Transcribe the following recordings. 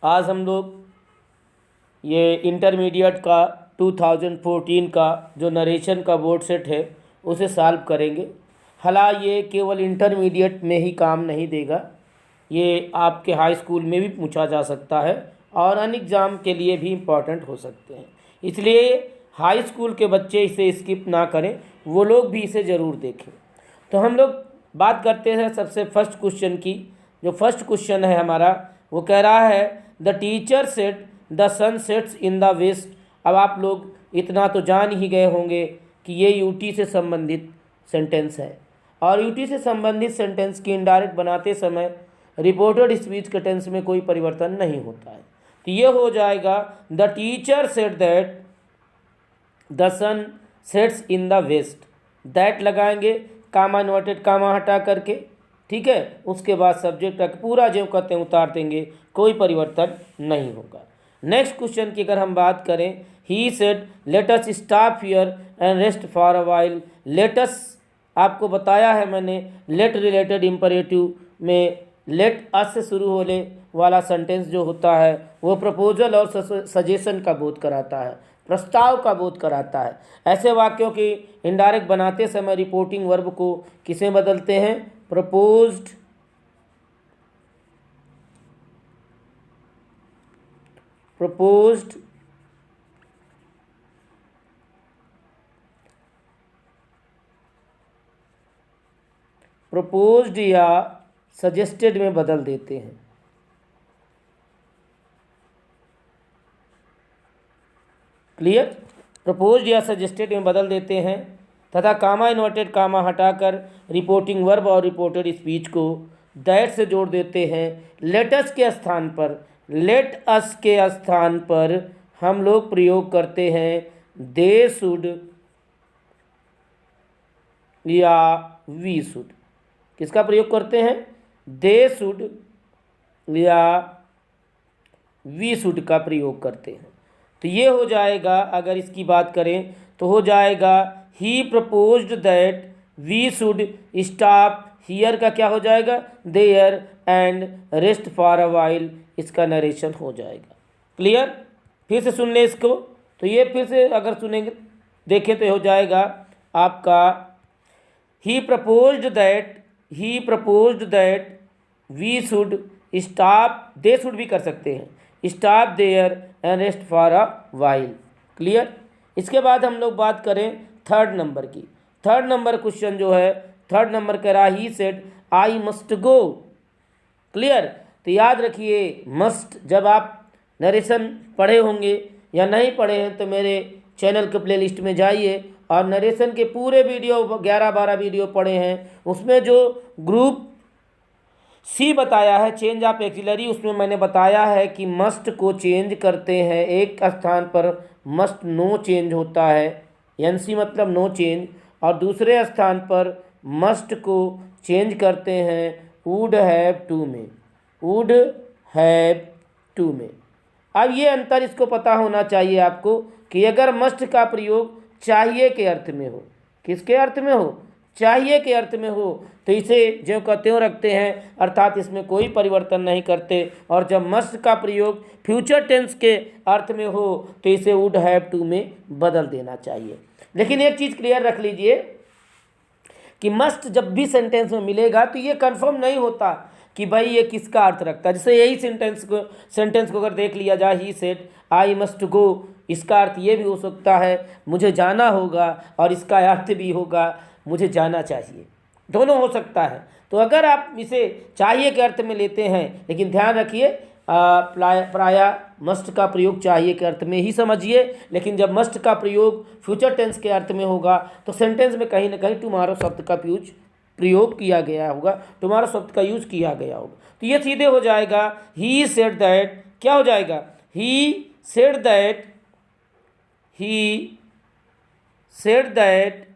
आज हम लोग ये इंटरमीडिएट का 2014 का जो नरेशन का बोर्ड सेट है उसे सॉल्व करेंगे। हालांकि ये केवल इंटरमीडिएट में ही काम नहीं देगा, ये आपके हाई स्कूल में भी पूछा जा सकता है और अन्य एग्ज़ाम के लिए भी इम्पॉर्टेंट हो सकते हैं। इसलिए हाई स्कूल के बच्चे इसे स्किप ना करें, वो लोग भी इसे ज़रूर देखें। तो हम लोग बात करते हैं सबसे फर्स्ट क्वेश्चन की। जो फर्स्ट क्वेश्चन है हमारा वो कह रहा है the teacher said the sun sets in the west. अब आप लोग इतना तो जान ही गए होंगे कि ये यूटी से संबंधित सेंटेंस है और यूटी से संबंधित सेंटेंस की इनडायरेक्ट बनाते समय रिपोर्टेड स्पीच के टेंस में कोई परिवर्तन नहीं होता है। तो ये हो जाएगा the teacher said that the sun sets in the west. That लगाएंगे, कामा इन्वर्टेड कामा हटा करके, ठीक है। उसके बाद सब्जेक्ट का पूरा जो कहते हैं उतार देंगे, कोई परिवर्तन नहीं होगा। नेक्स्ट क्वेश्चन की अगर हम बात करें, he said let us stop here and rest for a while. Let us आपको बताया है मैंने, लेट रिलेटेड इम्परेटिव में लेट अस से शुरू होने वाला सेंटेंस जो होता है वो प्रपोजल और सजेशन का बोध कराता है, प्रस्ताव का बोध कराता है। ऐसे वाक्यों की इनडायरेक्ट बनाते समय रिपोर्टिंग वर्ब को किसे बदलते हैं? प्रपोज्ड, प्रपोज्ड, प्रपोज्ड या सजेस्टेड में बदल देते हैं। क्लियर? प्रपोज्ड या सजेस्टेड में बदल देते हैं तथा कामा इन्वर्टेड कामा हटाकर रिपोर्टिंग वर्ब और रिपोर्टेड स्पीच को दैट से जोड़ देते हैं। लेट अस के स्थान पर, लेट अस के स्थान पर हम लोग प्रयोग करते हैं दे शुड या वी शुड। किसका प्रयोग करते हैं? दे शुड या वी शुड का प्रयोग करते हैं। तो ये हो जाएगा, अगर इसकी बात करें तो हो जाएगा he proposed that we should stop here का क्या हो जाएगा? There and rest for a while, इसका नरेशन हो जाएगा। क्लियर? फिर से सुन ले इसको। तो ये फिर से अगर सुनेंगे देखें तो हो जाएगा आपका he proposed that we should stop, they should भी कर सकते हैं, stop there and rest for a while. Clear? इसके बाद हम लोग बात करें थर्ड नंबर की। थर्ड नंबर क्वेश्चन जो है, थर्ड नंबर कह रहा he said I must go. Clear? तो याद रखिए मस्ट, जब आप नरेशन पढ़े होंगे या नहीं पढ़े हैं तो मेरे चैनल के प्लेलिस्ट में जाइए और नरेशन के पूरे वीडियो 11-12 वीडियो पढ़े हैं। उसमें जो ग्रुप सी बताया है चेंज ऑफ एक्सिलरी, उसमें मैंने बताया है कि मस्ट को चेंज करते हैं, एक स्थान पर मस्ट नो चेंज होता है, एनसी मतलब नो चेंज, और दूसरे स्थान पर मस्ट को चेंज करते हैं वुड हैव टू में, वुड हैव टू में। अब ये अंतर इसको पता होना चाहिए आपको कि अगर मस्ट का प्रयोग चाहिए के अर्थ में हो, किसके अर्थ में हो? चाहिए के अर्थ में हो, तो इसे ज्यों का त्यों रखते हैं, अर्थात इसमें कोई परिवर्तन नहीं करते। और जब मस्ट का प्रयोग फ्यूचर टेंस के अर्थ में हो तो इसे वुड हैव टू में बदल देना चाहिए। लेकिन एक चीज़ क्लियर रख लीजिए कि मस्ट जब भी सेंटेंस में मिलेगा तो ये कंफर्म नहीं होता कि भाई ये किसका अर्थ रखता है। जैसे यही सेंटेंस को अगर देख लिया जाए, ही सेड आई मस्ट गो, इसका अर्थ ये भी हो सकता है मुझे जाना होगा, और इसका अर्थ भी होगा मुझे जाना चाहिए, दोनों हो सकता है। तो अगर आप इसे चाहिए के अर्थ में लेते हैं, लेकिन ध्यान रखिए प्रायः मस्ट का प्रयोग चाहिए के अर्थ में ही समझिए, लेकिन जब मस्ट का प्रयोग फ्यूचर टेंस के अर्थ में होगा तो सेंटेंस में कहीं ना कहीं टुमारो शब्द का प्रयोग किया गया होगा, टुमारो शब्द का यूज किया गया होगा। तो ये सीधे हो जाएगा ही सेड दैट, क्या हो जाएगा? He said that, he said that,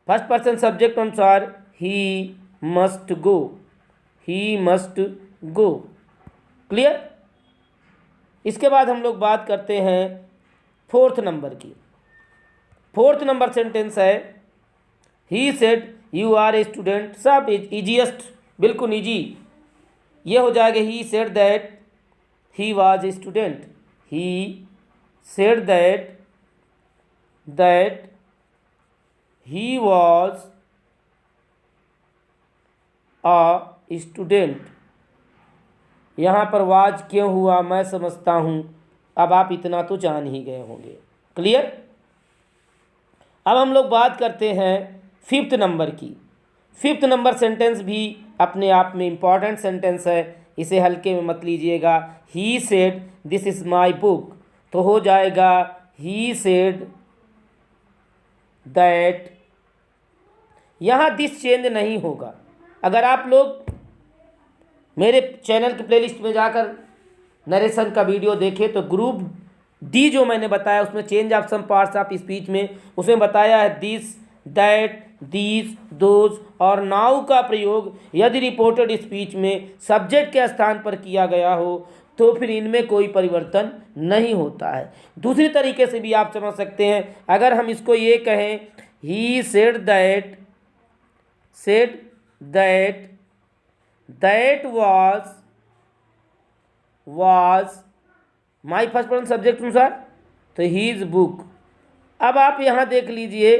first person subject अनुसार he must go, he must go. Clear? इसके बाद हम लोग बात करते हैं फोर्थ नंबर की। फोर्थ नंबर सेंटेंस है he said you are a student. सब इजीएस्ट, बिल्कुल ईजी। ये हो जाएगा he said that he was a student. He said that he was a student. यहाँ पर वाज क्यों हुआ मैं समझता हूँ, अब आप इतना तो जान ही गए होंगे। क्लियर। अब हम लोग बात करते हैं फिफ्थ नंबर की। फिफ्थ नंबर सेंटेंस भी अपने आप में इम्पॉर्टेंट सेंटेंस है, इसे हल्के में मत लीजिएगा। He said this is my book, तो हो जाएगा ही सेड दैट। यहाँ दिस चेंज नहीं होगा। अगर आप लोग मेरे चैनल की प्लेलिस्ट में जाकर नरेशन का वीडियो देखें तो ग्रुप डी जो मैंने बताया उसमें change of some parts of speech में उसमें बताया है दिस, दैट, दीज, दोज और नाउ का प्रयोग यदि रिपोर्टेड स्पीच में सब्जेक्ट के स्थान पर किया गया हो तो फिर इनमें कोई परिवर्तन नहीं होता है। दूसरी तरीके से भी आप समझ सकते हैं, अगर हम इसको ये कहें ही said that was my first person subject अनुसार तो हीज बुक। अब आप यहाँ देख लीजिए,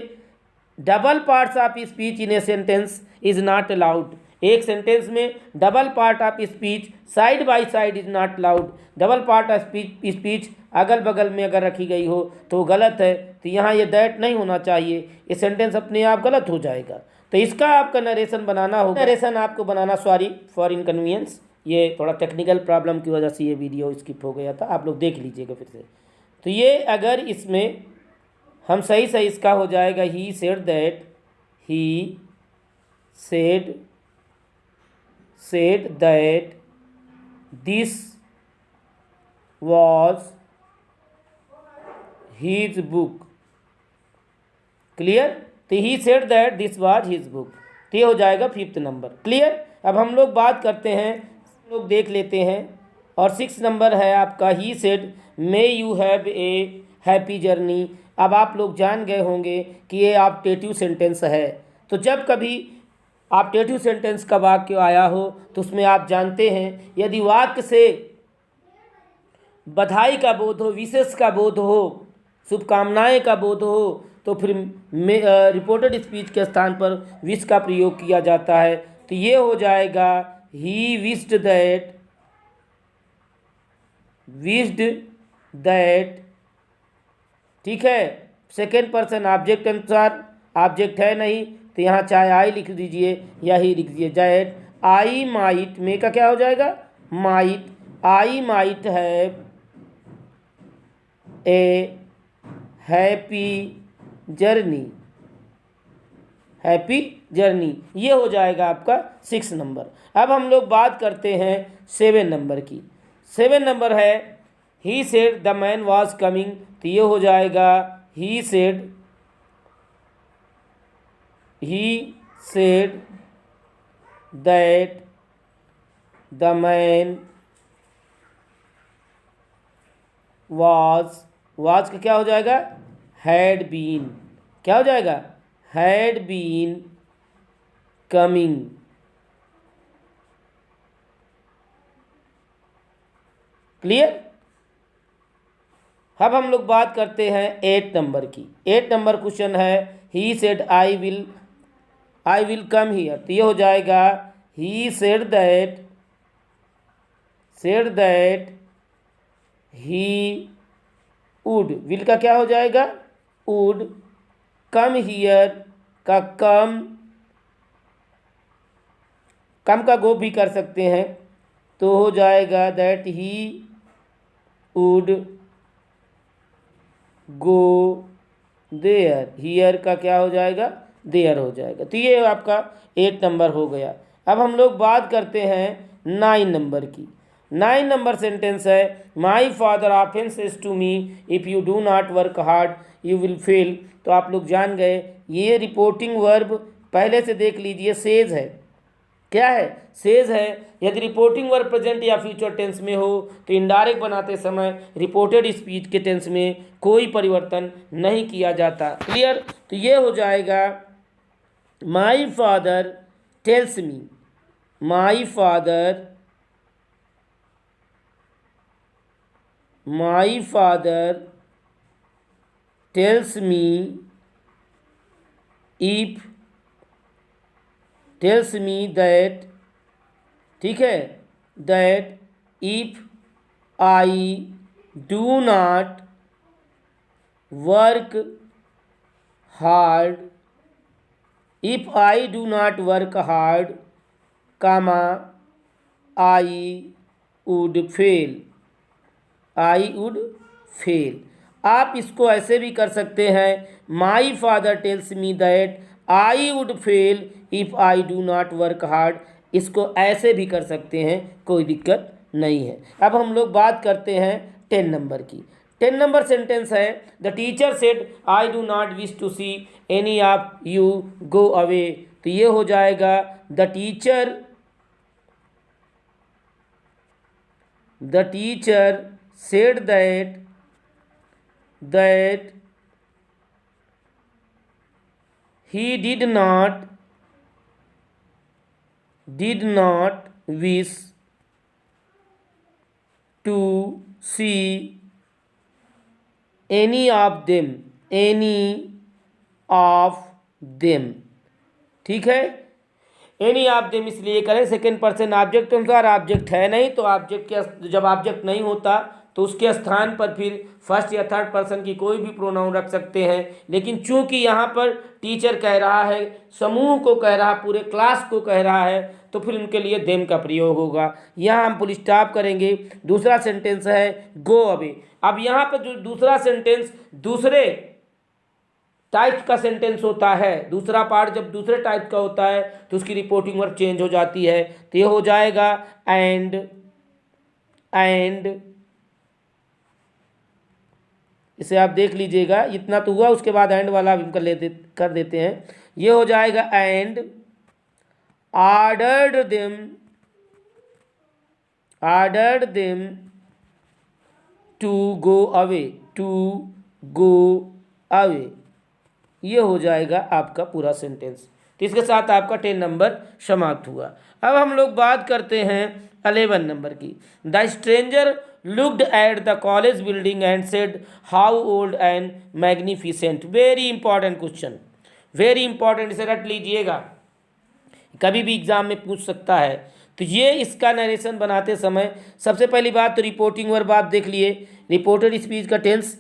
double parts of speech in a sentence is not allowed. एक सेंटेंस में double part of speech side by side is not allowed. Double part of speech अगल बगल में अगर रखी गई हो तो गलत है, तो यहाँ ये दैट नहीं होना चाहिए, ये सेंटेंस अपने आप गलत हो जाएगा। तो इसका आपका नरेशन बनाना होगा। नरेशन आपको बनाना, सॉरी फॉर इनकन्वीनियंस, ये थोड़ा टेक्निकल प्रॉब्लम की वजह से ये वीडियो स्किप हो गया था, आप लोग देख लीजिएगा फिर से। तो ये अगर इसमें हम सही इसका हो जाएगा he said that this was his book। Clear. तो he said that this was his book, तो ये हो जाएगा फिफ्थ नंबर। क्लियर। अब हम लोग बात करते हैं, लोग देख लेते हैं, और सिक्स नंबर है आपका he said may you have a happy journey. अब आप लोग जान गए होंगे कि ये ऑप्टेटिव सेंटेंस है, तो जब कभी ऑप्टेटिव सेंटेंस का वाक्य आया हो तो उसमें आप जानते हैं यदि वाक्य से बधाई का बोध हो, विशेष का बोध हो, शुभकामनाएं का बोध हो, तो फिर रिपोर्टेड स्पीच के स्थान पर विश का प्रयोग किया जाता है। तो ये हो जाएगा ही विश्ड दैट। ठीक है। सेकेंड पर्सन ऑब्जेक्ट अनुसार, ऑब्जेक्ट है नहीं तो यहाँ चाहे आई लिख दीजिए या ही लिख दीजिए। दैट आई माइट, मे का क्या हो जाएगा might, I might have a happy journey, ये हो जाएगा आपका सिक्स नंबर। अब हम लोग बात करते हैं सेवन नंबर की। सेवन नंबर है he said the man was coming, तो ये हो जाएगा he said that the man was का क्या हो जाएगा हैड बीन, क्या हो जाएगा हैड बीन कमिंग। क्लियर। अब हम लोग बात करते हैं 8 नंबर की। 8 नंबर क्वेश्चन है he said I will come here, तो ये हो जाएगा he said that he would, will का क्या हो जाएगा वुड, कम हियर का कम का गो भी कर सकते हैं, तो हो जाएगा that he would go there, here का क्या हो जाएगा देयर हो जाएगा। तो ये आपका 8 नंबर हो गया। अब हम लोग बात करते हैं 9 नंबर की। 9 नंबर सेंटेंस है my father often says to me if you do not work hard you will fail. तो आप लोग जान गए ये रिपोर्टिंग वर्ब पहले से देख लीजिए सेज है। क्या है सेज है। यदि रिपोर्टिंग वर्ब प्रेजेंट या फ्यूचर टेंस में हो तो इनडायरेक्ट बनाते समय रिपोर्टेड स्पीच के टेंस में कोई परिवर्तन नहीं किया जाता। क्लियर। तो ये हो जाएगा my father tells me, my father my father tells me that, ठीक है, that if I do not work hard, if I do not work hard, comma I would fail, I would fail. आप इसको ऐसे भी कर सकते हैं, my father tells me that I would fail if I do not work hard. इसको ऐसे भी कर सकते हैं, कोई दिक्कत नहीं है। अब हम लोग बात करते हैं 10 नंबर की। 10 नंबर सेंटेंस है, the teacher said I do not wish to see any of you go away. तो ये हो जाएगा the teacher said that he did not wish to see any of them, ठीक है। एनी ऑफ देम इसलिए करें, second person object अनुसार, object है नहीं तो ऑब्जेक्ट के, जब ऑब्जेक्ट नहीं होता तो उसके स्थान पर फिर फर्स्ट या थर्ड पर्सन की कोई भी प्रोनाउन रख सकते हैं। लेकिन चूंकि यहाँ पर टीचर कह रहा है, समूह को कह रहा है, पूरे क्लास को कह रहा है, तो फिर उनके लिए देम का प्रयोग होगा। यहाँ हम फुल स्टॉप करेंगे। दूसरा सेंटेंस है गो अवे। अब यहाँ पर जो दूसरा सेंटेंस दूसरे टाइप का सेंटेंस होता है, दूसरा पार्ट जब दूसरे टाइप का होता है तो उसकी रिपोर्टिंग वर्ब चेंज हो जाती है। तो ये हो जाएगा एंड इसे आप देख लीजिएगा, इतना तो हुआ, उसके बाद एंड वाला भी कर देते हैं। ये हो जाएगा and ordered them to go away. ये हो जाएगा आपका पूरा सेंटेंस। तो इसके साथ आपका 10 नंबर समाप्त हुआ। अब हम लोग बात करते हैं 11 नंबर की। The stranger looked at the college building and said how old and magnificent. Very important question, very important, इसे रट लीजिएगा, कभी भी एग्जाम में पूछ सकता है। तो ये इसका नरेशन बनाते समय सबसे पहली बात तो रिपोर्टिंग वर्ब आप देख लिए। रिपोर्टेड स्पीच का टेंस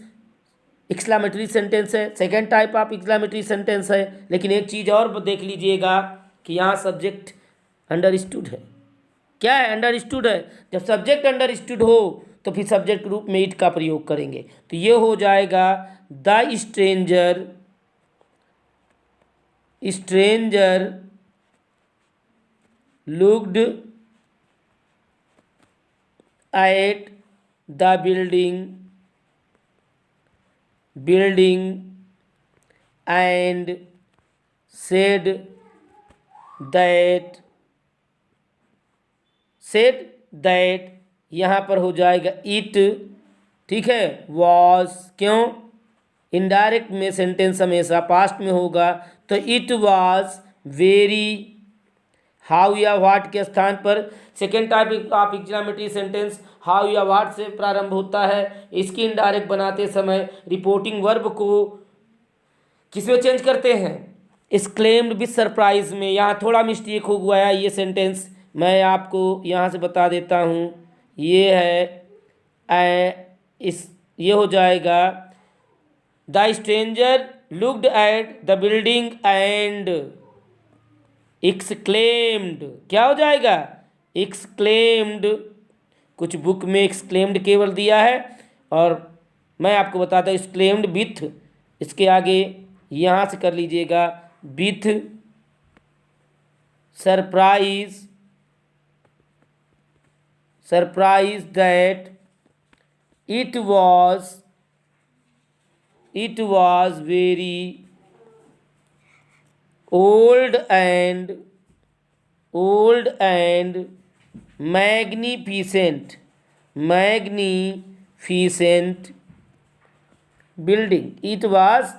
एक्सक्लेमेटरी सेंटेंस है, second type of exclamatory sentence है। लेकिन एक चीज़ और देख लीजिएगा कि यहाँ सब्जेक्ट अंडरस्टूड है। क्या है? अंडरस्टूड है। जब सब्जेक्ट अंडरस्टूड हो तो फिर सब्जेक्ट रूप में इट का प्रयोग करेंगे। तो ये हो जाएगा the stranger looked at the building and said that यहाँ पर हो जाएगा इट, ठीक है, वॉज। क्यों? इनडायरेक्ट में सेंटेंस हमेशा पास्ट में होगा, तो इट वॉज वेरी। हाउ या व्हाट के स्थान पर second type of exclamatory sentence how या व्हाट से प्रारंभ होता है। इसकी इनडायरेक्ट बनाते समय रिपोर्टिंग वर्ब को किसमें चेंज करते हैं? एक्सक्लेम्ड विद सरप्राइज में। यहाँ थोड़ा मिस्टेक हो गया है, ये सेंटेंस मैं आपको यहाँ से बता देता हूँ। ये है ये हो जाएगा the stranger looked at the building and exclaimed. क्या हो जाएगा? एक्सक्लेम्ड। कुछ बुक में एक्सक्लेम्ड केवल दिया है और मैं आपको बताता हूँ एक्सक्लेम्ड विथ, इसके आगे यहाँ से कर लीजिएगा with surprise that it was very old and magnificent building। it was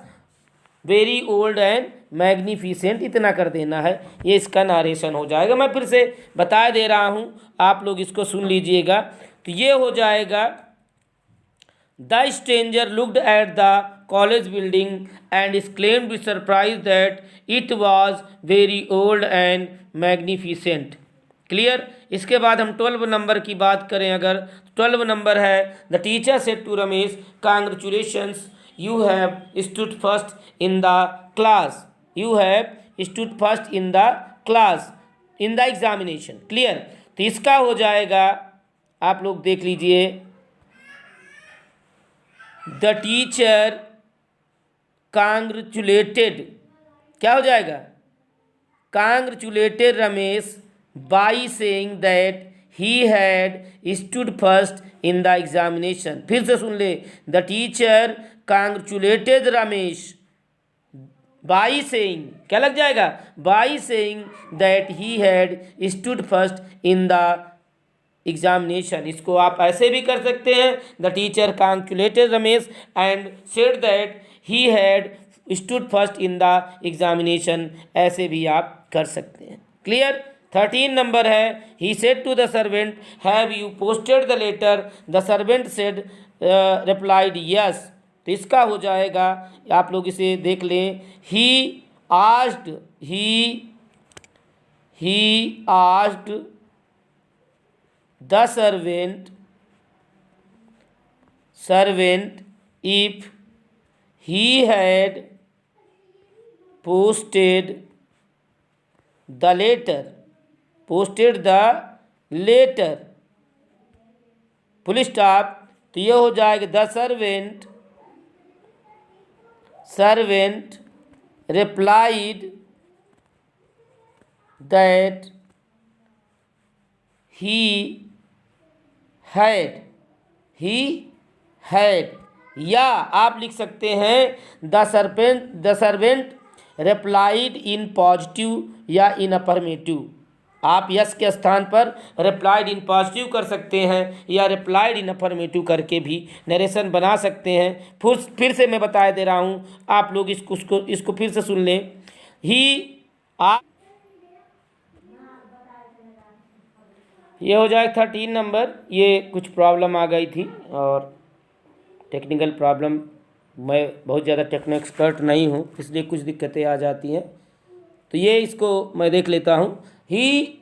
very old and magnificent, इतना कर देना है, ये इसका नारेशन हो जाएगा। मैं फिर से बता दे रहा हूँ, आप लोग इसको सुन लीजिएगा। तो ये हो जाएगा the stranger looked at the college building and exclaimed with surprise that it was very old and magnificent. Clear. इसके बाद हम 12 नंबर की बात करें अगर, 12 नंबर है, the teacher said to Ramesh, congratulations, you have stood first in the class, you have stood first in the class in the examination. Clear. तो इसका हो जाएगा, आप लोग देख लीजिए, द टीचर कांग्रेचुलेटेड, क्या हो जाएगा, congratulated Ramesh by saying that he had stood first in the examination. फिर से सुन ले, the teacher congratulated Ramesh by saying, क्या लग जाएगा, by saying that he had stood first in the examination. इसको आप ऐसे भी कर सकते हैं, the teacher congratulated Ramesh and said that he had stood first in the examination, ऐसे भी आप कर सकते हैं। क्लियर। 13 नंबर है, he said to the servant, have you posted the letter, the servant said replied yes. तो इसका हो जाएगा, आप लोग इसे देख लें, he asked the servant if he had posted the letter, full stop. तो ये हो जाएगा, the servant replied that he had, या आप लिख सकते हैं the servant replied in positive या इन अफर्मेटिव। आप यस के स्थान पर रिप्लाइड इन पॉजिटिव कर सकते हैं या रिप्लाइड इन अफर्मेटिव करके भी नरेशन बना सकते हैं। फिर से मैं बता दे रहा हूँ, आप लोग इसको फिर से सुन लें। ये हो जाए 13 नंबर। ये कुछ प्रॉब्लम आ गई थी और टेक्निकल प्रॉब्लम, मैं बहुत ज़्यादा टेक्नो एक्सपर्ट नहीं हूँ, इसलिए कुछ दिक्कतें आ जाती हैं। तो ये इसको मैं देख लेता हूँ। He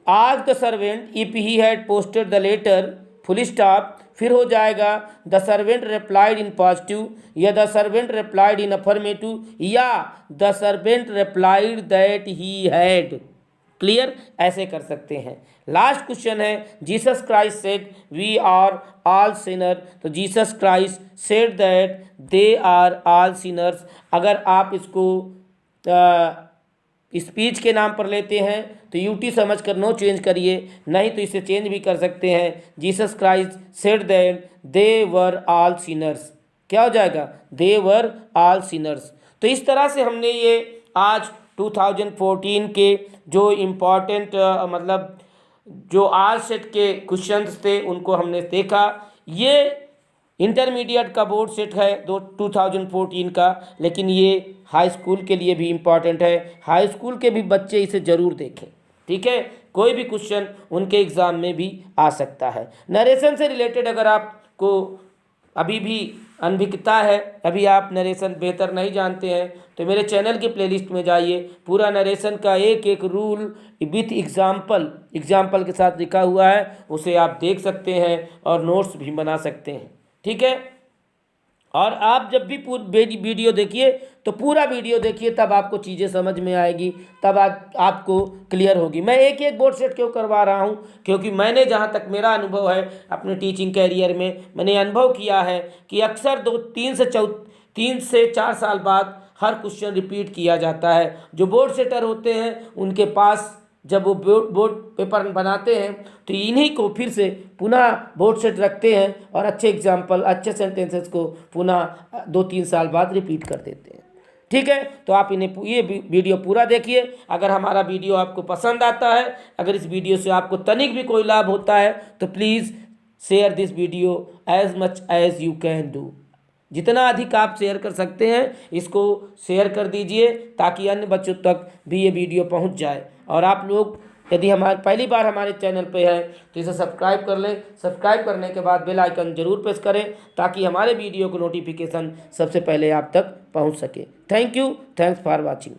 asked the servant if he had posted the letter, full stop. फिर हो जाएगा, the servant replied in positive या the servant replied in affirmative या the servant replied that he had. Clear. ऐसे कर सकते हैं। लास्ट क्वेश्चन है, Jesus Christ said we are all sinner. तो Jesus Christ said that they are all sinners. अगर आप इसको स्पीच के नाम पर लेते हैं तो यूटी समझ कर नो चेंज करिए, नहीं तो इसे चेंज भी कर सकते हैं। Jesus Christ said that they were all Sinners, क्या हो जाएगा, दे वर ऑल सिनर्स। तो इस तरह से हमने ये आज 2014 के जो इम्पॉर्टेंट मतलब जो आज सेट के क्वेश्चंस थे उनको हमने देखा। ये इंटरमीडिएट का बोर्ड सेट है 2014 का, लेकिन ये हाई स्कूल के लिए भी इम्पॉर्टेंट है। हाई स्कूल के भी बच्चे इसे ज़रूर देखें, ठीक है। कोई भी क्वेश्चन उनके एग्ज़ाम में भी आ सकता है। नरेशन से रिलेटेड अगर आपको अभी भी अनभिज्ञता है, अभी आप नरेशन बेहतर नहीं जानते हैं, तो मेरे चैनल की प्लेलिस्ट में जाइए। पूरा नरेशन का एक एक रूल विथ एग्जाम्पल के साथ लिखा हुआ है, उसे आप देख सकते हैं और नोट्स भी बना सकते हैं, ठीक है। और आप जब भी वीडियो देखिए तो पूरा वीडियो देखिए, तब आपको चीज़ें समझ में आएगी, तब आपको क्लियर होगी। मैं एक एक बोर्ड सेट क्यों करवा रहा हूँ, क्योंकि मैंने जहाँ तक मेरा अनुभव है अपने टीचिंग कैरियर में, मैंने अनुभव किया है कि अक्सर 3 से 4 साल बाद हर क्वेश्चन रिपीट किया जाता है। जो बोर्ड सेटर होते हैं उनके पास जब वो बोर्ड पेपर बनाते हैं तो इन्हीं को फिर से पुनः बोर्ड सेट रखते हैं और अच्छे एग्जाम्पल, अच्छे सेंटेंसेस को पुनः 2-3 साल बाद रिपीट कर देते हैं, ठीक है। तो आप इन्हें ये वीडियो पूरा देखिए। अगर हमारा वीडियो आपको पसंद आता है, अगर इस वीडियो से आपको तनिक भी कोई लाभ होता है, तो please share this video as much as you can do. जितना अधिक आप शेयर कर सकते हैं इसको शेयर कर दीजिए, ताकि अन्य बच्चों तक भी ये वीडियो पहुंच जाए। और आप लोग यदि हमारे पहली बार हमारे चैनल पे है तो इसे सब्सक्राइब कर लें। सब्सक्राइब करने के बाद बेल आइकन जरूर प्रेस करें ताकि हमारे वीडियो को नोटिफिकेशन सबसे पहले आप तक पहुंच सके। Thank you, thanks for watching.